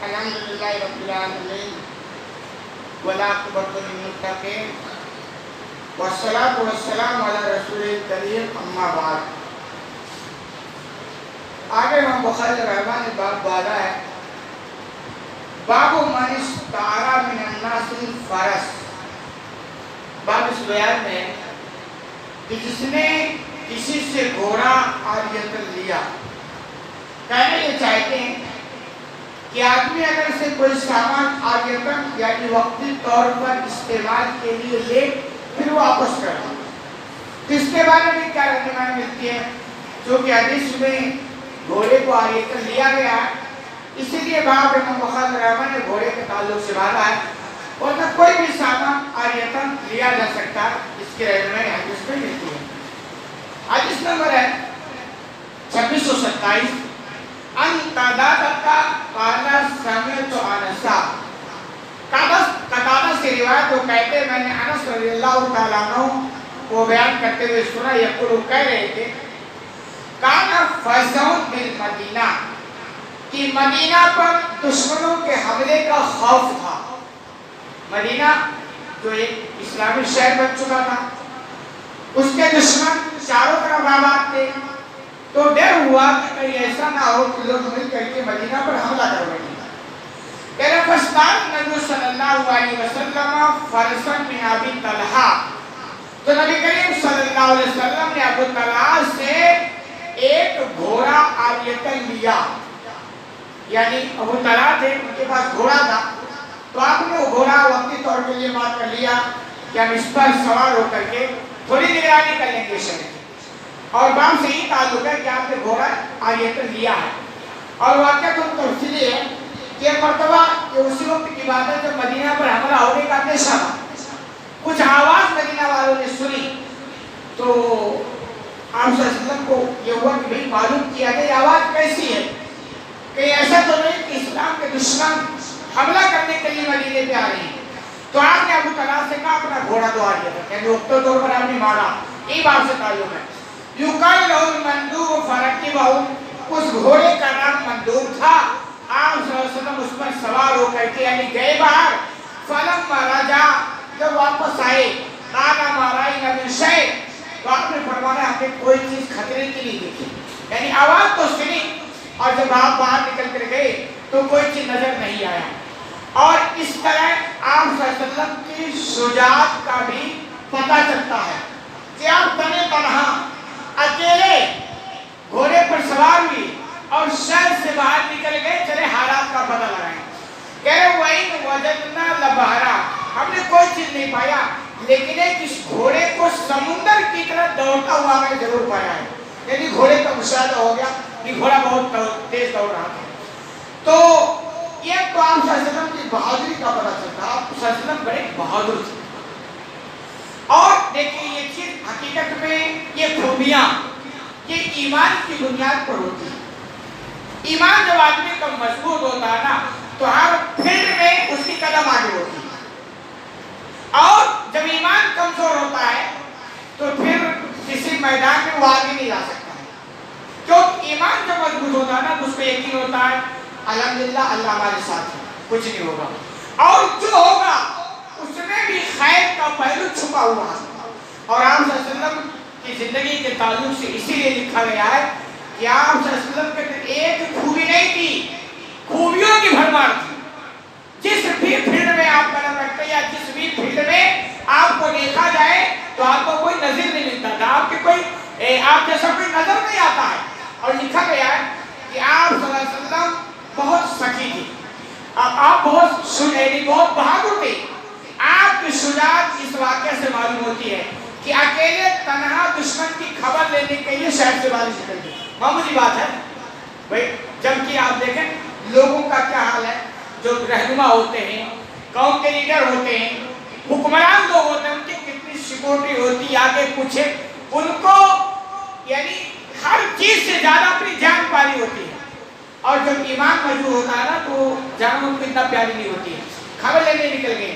الحمدللہ رب العالمین والعاقبۃ للمتقین والصلاۃ والسلام علی رسول کریم اما بعد. آگے امام بخاری رحمہ نے باب باندھا ہے باب من استعار من الناس الفرس. باب اس بیان میں کہ جس نے کسی سے گھوڑا عاریۃ لیا. کہنا یہ چاہتے ہیں کہ آدمی اگر سے کوئی سامان عاریۃً یعنی وقتی طور پر استعمال کے لیے لے پھر واپس کر دے تو اس کے بارے میں کیا رہنمائی ملتی ہے؟ چونکہ حدیث میں گھوڑے کو عاریۃً لیا گیا ہے اسی لیے باب امام بخاری رحمہ نے گھوڑے کے تعلق سے باندھا ہے اور نہ کوئی بھی سامان عاریۃً لیا جا سکتا اس کی رہنمائی حدیث میں ملتی ہے. حدیث نمبر ہے 2627 ان قتادہ قال سمعت انس. قتادہ سے روایت وہ کہتے ہیں میں نے انس رضی اللہ تعالیٰ عنہ کو بیان کرتے ہوئے سنا یقول کہہ رہے تھے کان فزع بالمدینہ کہ مدینہ پر دشمنوں کے حملے کا خوف تھا. مدینہ جو ایک اسلامی شہر بن چکا تھا اس کے دشمن چاروں طرف آباد تھے تو ڈر ہوا کہ کہیں ایسا نہ ہو کہ لوگ مل کر کے مدینہ پر حملہ کر بیٹھیں. نبی صلی اللہ علیہ وسلم فرسا من ابی طلحہ تو نبی کریم صلی اللہ علیہ وسلم نے ابو طلحہ سے ایک گھوڑا عاریۃً لیا. یعنی ابو طلحہ تھے ان کے پاس گھوڑا تھا تو آپ نے وہ گھوڑا وقتی طور پہ یہ بات کر لیا کہ ہم اس پر سوار ہو کر کے تھوڑی نگرانی کر لیں گے شہر اور بام سے ہی تعلق ہے کہ آپ نے گھوڑا عاریۃً لیا ہے. اور واقعہ تو تفصیلی ہے کہ مرتبہ یہ اسی وقت کی بات ہے جب مدینہ پر حملہ ہونے کا اندیشہ تھا. کچھ آواز مدینہ والوں نے سنی تو آپ صلی اللہ علیہ وسلم کو یہ ہوا کہ بھئی معلوم کیا کہ یہ آواز کیسی ہے کہ ایسا تو نہیں کہ اسلام کے دشمن حملہ کرنے کے لیے مدینے پہ آ رہے ہیں. تو آپ نے ابو طلحہ سے کہا اپنا گھوڑا دو عاریۃً یعنی وقت طور پر آپ نے مارا. یہ بات سے تعلق ہے. یقال لہ المندوب فرکبہ اس گھوڑے کا نام مندوب تھا. آپ صلی اللہ علیہ وسلم اس پر سوار ہو کر کے یعنی گئے باہر. فلما رجع جب واپس آئے قال ما رأینا من شیء تو آپ نے فرمایا ہم نے کوئی چیز خطرے کی نہیں دیکھی. یعنی آواز تو سنی اور جب آپ باہر نکل کر گئے تو کوئی چیز نظر نہیں آیا. اور اس طرح آپ صلی اللہ علیہ وسلم کی شجاعت کا بھی پتہ چلتا ہے کہ آپ تنے تنہا اکیلے گھوڑے پر سوار ہوئی اور شہر سے باہر نکل گئے. چلے حالات کا پتہ لگائیں. کہہ رہے وَإِنْ وَجَدْنَا لَبَحْرًا ہم نے کوئی چیز نہیں پایا لیکن ایک اس گھوڑے کو سمندر کی طرف دوڑتا ہوا میں ضرور پایا ہے. یعنی گھوڑے کا مشاہدہ ہو گیا کہ گھوڑا بہت تیز دوڑ رہا تھا. تو یہ تو آپ صلی اللہ علیہ وسلم کی بہادری کا پتہ چلتا. آپ صلی اللہ علیہ وسلم بڑے بہادر تھے. اور دیکھیں یہ چیز حقیقت میں یہ خوبیاں یہ ایمان کی بنیاد پر ہوتی ہے. ایمان جب آدمی کا مضبوط ہوتا ہے نا تو ہر فیلڈ میں اس کی قدم آگے ہوتی ہے. اور جب ایمان کمزور ہوتا ہے تو پھر کسی میدان میں وہ آگے نہیں جا سکتا ہے. کیونکہ ایمان جب مضبوط ہوتا ہے نا تو اس کو یقین ہوتا ہے الحمدللہ اللہ ہمارے ساتھ ہے کچھ نہیں ہوگا. اور جو ہوگا اس میں بھی خیر کا پہلو چھپا ہوا ہے. اور آپ صلی اللہ علیہ وسلم کی زندگی کے تعلق سے اسی لیے لکھا گیا ہے کہ آپ صلی اللہ علیہ وسلم کے ایک خوبی نہیں تھی خوبیوں کی بھرمار تھی. جس بھی فیلڈ میں آپ قدم رکھتے یا جس بھی فیلڈ میں آپ کو دیکھا جائے تو آپ کو کوئی نظر نہیں ملتا تھا. آپ کے کوئی آپ جیسا کوئی نظر نہیں آتا ہے. اور لکھا گیا ہے کہ آپ صلی اللہ علیہ وسلم بہت سخی تھی. آپ بہت سنہری بہت بہادر تھے. آپ کی شجاعت اس واقعے سے معلوم ہوتی ہے کہ اکیلے تنہا دشمن کی خبر لینے کے لیے شہر سے باہر نکل گئے. معمولی بات ہے بھائی. جبکہ آپ دیکھیں لوگوں کا کیا حال ہے جو رہنما ہوتے ہیں قوم کے لیڈر ہوتے ہیں حکمران لوگ ہوتے ہیں ان کی کتنی سیکورٹی ہوتی ہے آگے پوچھے ان کو یعنی ہر چیز سے زیادہ اپنی جان پیاری ہوتی ہے. اور جب ایمان موجود ہوتا ہے نا تو جان ان کو اتنا پیاری نہیں ہوتی ہے. خبر لینے نکل گئے.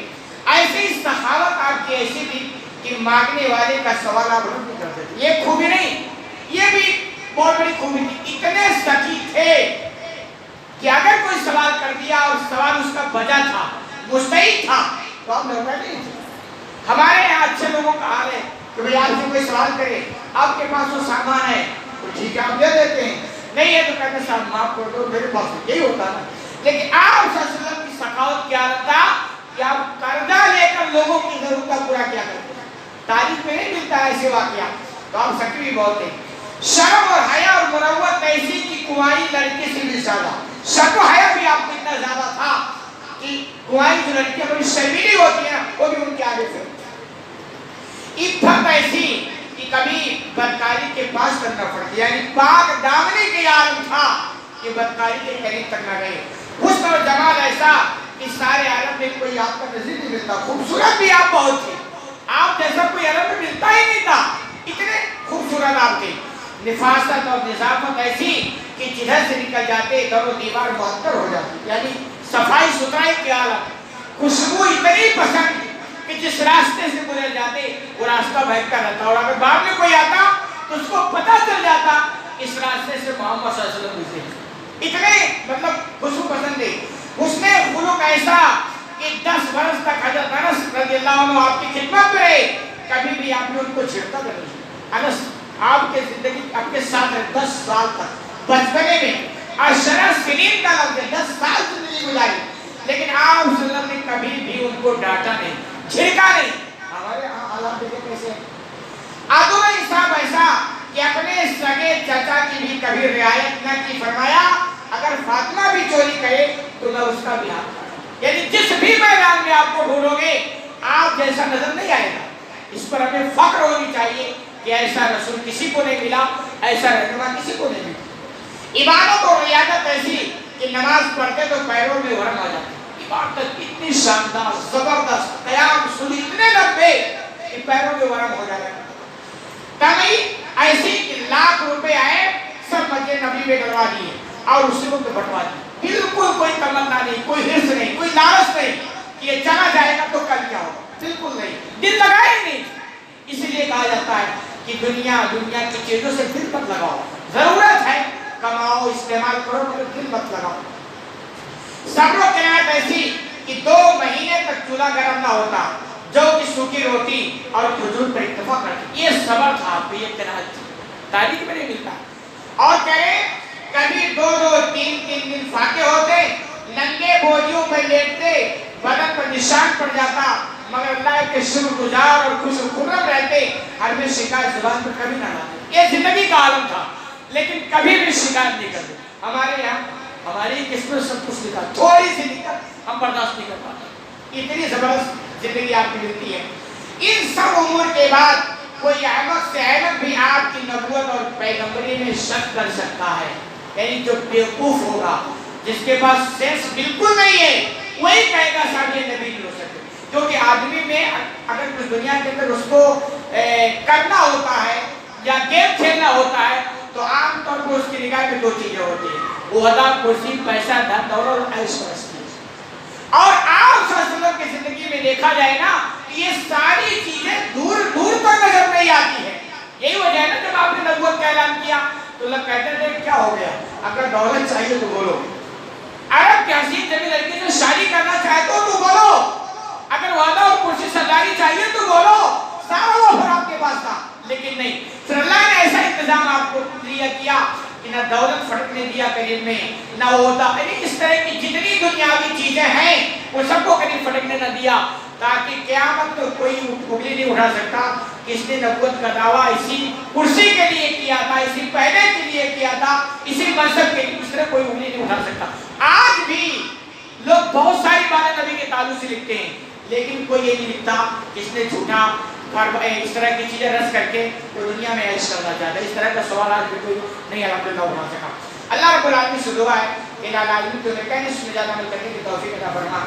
ایسی سخاوت آپ کی ایسی تھی کہ مانگنے والے کا سوال آپ رد نہیں کرتے تھے. یہ خوبی نہیں یہ بھی بہت بڑی خوبی تھی. اتنے سخی تھے کہ اگر کوئی سوال کر دیا اور مستعد تھا تو آپ لوگ بیٹھے نہیں تھے. ہمارے یہاں اچھے لوگوں کا حال ہے کہ بھئی آپ سے کوئی سوال کرے, آپ کے پاس وہ سامان ہے تو ٹھیک ہے آپ دے دیتے ہیں, نہیں ہے تو کہتے ہیں صاحب معاف کر دو, میرے پاس یہی ہوتا نا. لیکن آپ صلی اللہ علیہ وسلم کی سخاوت کیا تھا کہ آپ قرضہ لے کر لوگوں کی ضرورت کا پورا کیا کرتے ہیں. تاریخ میں نہیں ملتا ہے ایسے واقعات, تو آپ سچ بھی بہت ہیں. شرم اور حیا اور مروت ایسی کی کنواری لڑکی سے بھی زیادہ, شرم و حیا بھی آپ کو اتنا زیادہ تھا کہ کنواری جو لڑکیاں بڑی شرمیلی ہوتی ہیں وہ بھی ان کے آگے سے. عفت ایسی کہ کبھی بدکاری کے پاس کرنا پڑتی, یعنی پاک دامنی کے عالم تھا کہ بدکاری کے قریب تک نہ گئے. حسن اور جمال ایسا کہ سارے عالم میں کوئی آپ کا نظیر نہیں ملتا. خوبصورت بھی آپ بہت تھے, آپ جیسا کوئی عالم میں ملتا ہی نہیں تھا, اتنے خوبصورت آپ تھے. نفاست اور نظافت ایسی کہ جدھر سے نکل جاتے در و دیوار معطر ہو جاتی, یعنی صفائی ستھرائی کے عالم. خوشبو اتنی پسند کہ جس راستے سے گزر جاتے وہ راستہ بہتر رہتا, اور اگر بعد میں کوئی آتا تو اس کو پتہ چل جاتا اس راستے سے محمد صلی اللہ علیہ وسلم گزرے. اتنے مطلب خوشبو پسند ہے. اس نے خلق ایسا کہ 10 برس تک حضرت انس رضی اللہ عنہ آپ کی خدمت میں رہے, کبھی بھی آپ نے ان کو چھیڑتا نہیں. انس آپ کے زندگی آپ کے ساتھ رہے 10 سال تک بچپنے میں, 10 سنین کا لفظ ہے, 10 سال زندگی گزاری, لیکن آپ صلی اللہ علیہ وسلم نے کبھی بھی ان کو ڈانٹا نہیں, جھڑکا نہیں. ہمارے حالات دیکھیں کیسے ہیں. عدو انصاف ایسا کہ اپنے سگے چچا کی بھی کبھی رعایت نہ کی, فرمایا اگر فاطمہ بھی چوری کرے تو میں اس کا بھی ہاتھ کاٹوں. یعنی جس بھی میدان میں آپ کو ڈھونڈو گے آپ جیسا نظر نہیں آئے گا. اس پر ہمیں فخر ہونی چاہیے کہ ایسا رسول کسی کو نہیں ملا, ایسا رہنما کسی کو نہیں ملا. عبادت اور ریاضت ایسی کہ نماز پڑھتے تو پیروں میں ورم آ جاتے. عبادت اتنی شاندار زبردست, قیام سنی اتنے لمبے کہ پیروں میں ورم ہو جائے. تمہیں ایسی کہ لاکھ روپے آئے سب مسجد نبی میں ڈلوا دیے اور اسی وقت بٹوا دیے. بالکل کوئی تمنا نہیں, کوئی حرص نہیں, کوئی لالچ نہیں کہ یہ چلا جائے گا تو کل کیا ہوگا, بالکل نہیں, دل لگائے نہیں. اسی لیے کہا جاتا ہے کہ دنیا کی چیزوں سے دل مت لگاؤ, ضرورت ہے کماؤ استعمال کرو مگر دل مت لگاؤ. صبر و قناعت ایسی کہ 2 مہینے تک چولہا گرم نہ ہوتا, جو کی سوکھی روٹی اور کھجور پر اتفاق کرتی. یہ صبر تھا آپ کو, یہ قناعت تھی, تاریخ میں نہیں ملتا. اور کہے کبھی 2-2 3-3 دن فاقے ہوتے, ننگے بوجھوں پہ لیٹتے, بدن پر نشان پڑ جاتا, مگر اللہ کے شکر گزار اور خوش و خرم رہتے, ہر میں شکایت زبان پر کبھی نہ لاتے. یہ زندگی کا عالم تھا, لیکن کبھی بھی شکایت نہیں کرتے. ہمارے یہاں ہماری قسمت سب کچھ لکھا, تھوڑی سی دقت ہم برداشت نہیں کر پاتے. اتنی زبردست زندگی آپ کی ملتی ہے. ان سب امور کے بعد کوئی احمق سے احمق بھی آپ کی نبوت اور پیغمبری میں شک کر سکتا ہے. یعنی جو بیوقوف ہوگا, جس کے پاس سینس بالکل نہیں ہے, وہی کہے گا صاحب یہ نبی نہیں ہو سکتے. کیونکہ آدمی میں اگر کچھ دنیا کے اندر اس کو کرنا ہوتا ہے یا گیم کھیلنا ہوتا ہے تو عام طور پر اس کی نگاہ میں 2 چیزیں ہوتی ہیں, عہدہ, کرسی, پیسہ, دھن دولت اور عیش پرستی. اور آپ صلی اللہ علیہ وسلم کی زندگی میں دیکھا جائے نا یہ ساری چیزیں دور دور تک نظر نہیں آتی ہے. یہی وجہ ہے نا جب آپ نے نبوت کا اعلان کیا تو لوگ کہتے تھے کیا ہو گیا, اگر دولت چاہیے تو بولو, عرب کی حسین جمیل لڑکی سے شادی کرنا چاہتے ہو تو بولو, اگر وعدہ اور کرسی سرداری چاہیے تو بولو, سارا وہ آپ کے پاس تھا. لیکن نہیں, پھر اللہ نے ایسا انتظام آپ کو کیا کہ نہ دولت پھٹکنے دیا قریب میں, نہ ہوتا, یعنی اس طرح کی جتنی دنیاوی چیزیں ہیں وہ سب کو قریب پھٹکنے نہ دیا, تاکہ قیامت تو کوئی انگلی نہیں اٹھا سکتا کہ اس نے نبوت کا دعویٰ اسی کرسی کے لیے کیا تھا, اسی پہلے کے لیے کیا تھا, اسی منصب کے لیے. اس طرح کوئی انگلی نہیں اٹھا سکتا. آج بھی لوگ بہت ساری باتیں نبی کے تعلق سے لکھتے ہیں, لیکن کوئی یہ نہیں لکھتا کہ اس نے جھوٹا اس طرح کی چیزیں رس کر کے تو دنیا میں عیش کرنا چاہتا ہے. اس طرح کا سوال آج بھی کوئی نہیں الحمدللہ اٹھا سکا. اللہ رب العالمین سے دعا ہے کہ العالمین تو کہنے سے زیادہ عمل کرنے کی توفیق عطا فرما.